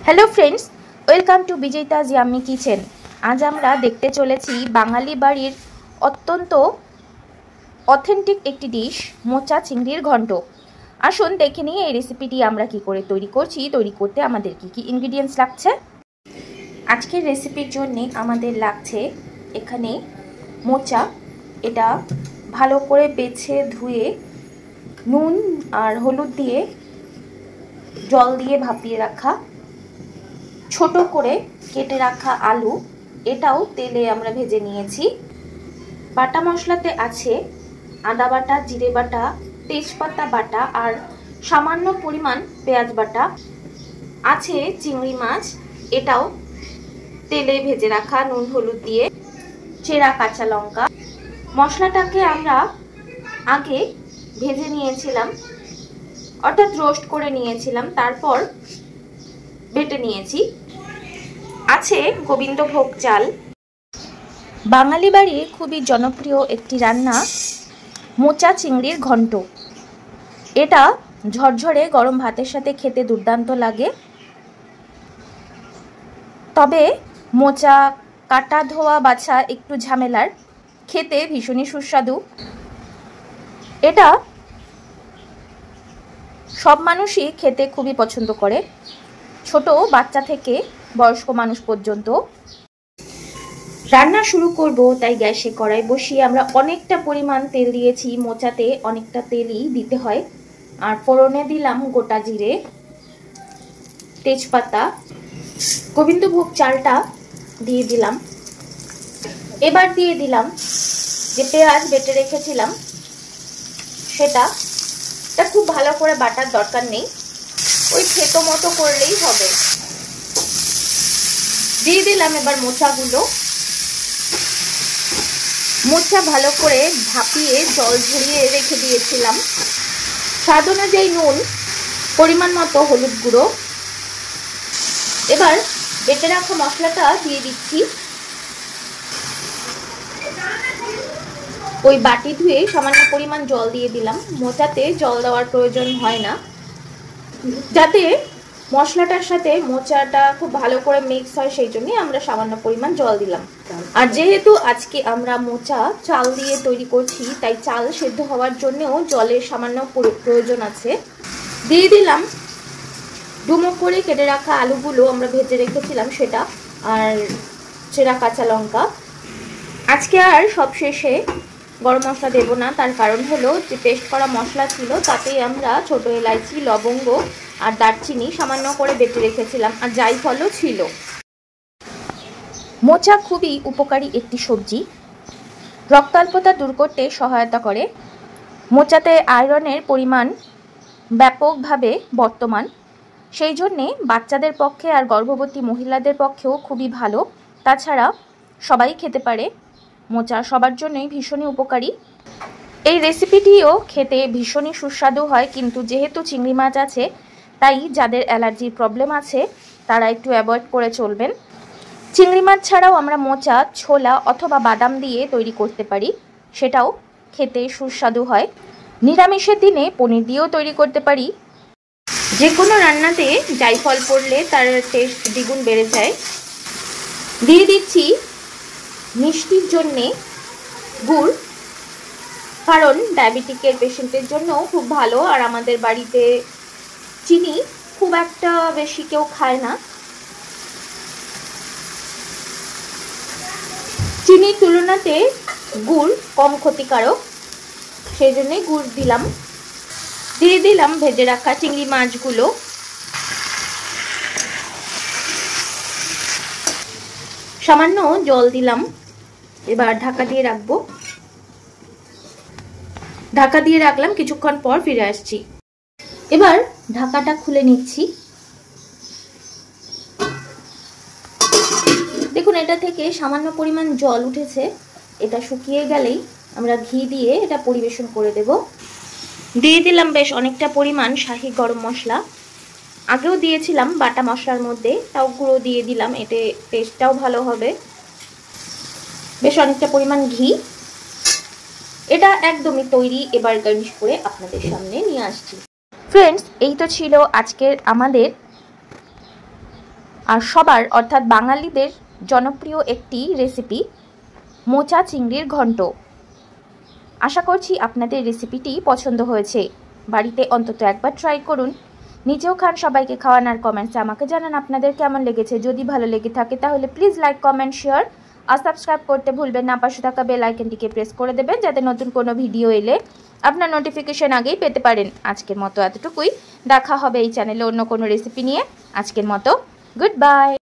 Hello friends, welcome to বিজয়িতাজ yummy kitchen. আজ আমরা দেখতে চলেছি বাঙালি বাড়ির অত্যন্ত অথেন্টিক একটি ডিশ, মোচা চিংড়ির ঘন্ট। আসুন দেখে নিই এই রেসিপিটি আমরা কি করে তৈরি করছি। তৈরি করতে আমাদের কি কি ইনগ্রিডিয়েন্টস লাগছে। আজকের রেসিপির জন্য আমাদের লাগছে এখানে মোচা। এটা ভালো করে বেছে ধুয়ে নুন আর হলুদ দিয়ে জল দিয়ে ভাপিয়ে রাখা, ছোট করে কেটে রাখা আলু, এটাও তেলে আমরা ভেজে নিয়েছি। বাটা মশলাতে আছে আদা বাটা, জিরে বাটা, তেজপাতা বাটা আর সামান্য পরিমাণ পেঁয়াজ বাটা। আছে চিংড়ি মাছ, এটাও তেলে ভেজে রাখা নুন হলুদ দিয়ে, চেরা কাঁচা লঙ্কা। মশলাটাকে আমরা আগে ভেজে নিয়েছিলাম, অর্থাৎ রোস্ট করে নিয়েছিলাম, তারপর বেটে নিয়েছি। আছে গোবিন্দভোগ চাল। বাঙালি বাড়ির খুবই জনপ্রিয় একটি রান্না মোচা চিংড়ির ঘন্ট। এটা ঝরঝরে গরম ভাতের সাথে খেতে দুর্দান্ত লাগে। তবে মোচা কাটা ধোয়া বাছা একটু ঝামেলার, খেতে ভীষণই সুস্বাদু। এটা সব মানুষই খেতে খুবই পছন্দ করে, ছোট বাচ্চা থেকে বয়স্ক মানুষ পর্যন্ত। রান্না শুরু করব, তাই গ্যাসে কড়াই বসিয়ে আমরা অনেকটা পরিমাণ তেল দিয়েছি। মোচাতে অনেকটা তেলই দিতে হয়। আর ফোড়নে দিলাম গোটা জিরে, তেজপাতা, গোবিন্দভোগ চালটা দিয়ে দিলাম। এবার দিয়ে দিলাম যে পেঁয়াজ বেটে রেখেছিলাম সেটা। খুব ভালো করে বাটার দরকার নেই, ওই থেতো মতো করলেই হবে। দিয়ে দিলাম এবার মোচাগুলো। মোচা ভালো করে ভাপিয়ে জল ঝরিয়ে রেখে দিয়েছিলাম। স্বাদ অনুযায়ী নুন, পরিমাণ মতো হলুদ গুঁড়ো। এবার বেটে রাখা মশলাটা দিয়ে দিচ্ছি। ওই বাটি ধুয়ে সামান্য পরিমাণ জল দিয়ে দিলাম। মোচাতে জল দেওয়ার প্রয়োজন হয় না, যাতে মশলাটার সাথে মোচাটা খুব ভালো করে মিক্স হয়, সেই জন্যই আমরা সামান্য পরিমাণ জল দিলাম। আর যেহেতু আজকে আমরা মোচা চাল দিয়ে তৈরি করছি, তাই চাল সেদ্ধ হওয়ার জন্যও জলের সামান্য প্রয়োজন আছে। দিয়ে দিলাম ডুমো করে কেটে রাখা আলুগুলো আমরা ভেজে রেখেছিলাম সেটা, আর চেরা কাঁচা লঙ্কা। আজকে আর সবশেষে গরম মশলা দেব না, তার কারণ হলো যে পেস্ট করা মশলা ছিল, তাতেই আমরা ছোট এলাচি, লবঙ্গ আর দারচিনি সামান্য করে বেটে রেখেছিলাম, আর জায়ফলও ছিল। মোচা খুবই উপকারী একটি সবজি, রক্তাল্পতা দূর করতে সহায়তা করে। মোচাতে আয়রনের পরিমাণ ব্যাপকভাবে বর্তমান, সেই জন্যে বাচ্চাদের পক্ষে আর গর্ভবতী মহিলাদের পক্ষেও খুবই ভালো। তাছাড়া সবাই খেতে পারে। মোচা সবার জন্যই ভীষণই উপকারী। এই রেসিপিটিও খেতে ভীষণই সুস্বাদু হয়, কিন্তু যেহেতু চিংড়ি মাছ আছে, তাই যাদের অ্যালার্জির প্রবলেম আছে তারা একটু অ্যাভয়েড করে চলবেন। চিংড়ি মাছ ছাড়াও আমরা মোচা ছোলা অথবা বাদাম দিয়ে তৈরি করতে পারি, সেটাও খেতে সুস্বাদু হয়। নিরামিষের দিনে পনির দিয়েও তৈরি করতে পারি। যে কোনো রান্নাতে জায়ফল পড়লে তার টেস্ট দ্বিগুণ বেড়ে যায়। দিয়ে দিচ্ছি মিষ্টির জন্যে গুড়, কারণ ডায়াবেটিকের পেশেন্টের জন্যও খুব ভালো। আর আমাদের বাড়িতে চিনি খুব একটা বেশি কেউ খায় না, চিনির তুলনাতে গুড় কম ক্ষতিকারক, সেই জন্যে গুড় দিলাম। দিয়ে দিলাম ভেজে রাখা চিংড়ি মাছগুলো। সামান্য জল দিলাম। এবার ঢাকা দিয়ে রাখবো। ঢাকা দিয়ে রাখলাম, কিছুক্ষণ পর ফিরে আসছি। এবার ঢাকাটা খুলে নিচ্ছি। দেখুন, এটা থেকে সামান্য পরিমাণ জল উঠেছে। এটা শুকিয়ে গেলেই আমরা ঘি দিয়ে এটা পরিবেশন করে দেব। দিয়ে দিলাম বেশ অনেকটা পরিমাণ শাহি গরম মশলা, আগেও দিয়েছিলাম বাটা মশলার মধ্যে, তাও গুঁড়ো দিয়ে দিলাম, এতে টেস্টটাও ভালো হবে। বেশ অনেকটা পরিমাণ ঘি। এটা একদমই তৈরি। এবার গার্নিশ করে আপনাদের সামনে নিয়ে আসছি। ফ্রেন্ডস, এই তো ছিল আজকের আমাদের আর সবার অর্থাৎ বাঙালিদের জনপ্রিয় একটি রেসিপি মোচা চিংড়ির ঘন্ট। আশা করছি আপনাদের রেসিপিটি পছন্দ হয়েছে। বাড়িতে অন্তত একবার ট্রাই করুন, নিজেও খান, সবাইকে খাওয়ান আর কমেন্টসে আমাকে জানান আপনাদের কেমন লেগেছে। যদি ভালো লেগে থাকে তাহলে প্লিজ লাইক, কমেন্ট, শেয়ার আর সাবস্ক্রাইব করতে ভুলবেন না। পাশে থাকা বেল আইকনটিকে প্রেস করে দেবেন যাতে নতুন কোনো ভিডিও এলে আপনার নোটিফিকেশন আগেই পেতে পারেন। আজকের মতো এতটুকুই, দেখা হবে এই চ্যানেলে অন্য কোনো রেসিপি নিয়ে। আজকের মতো গুড বাই।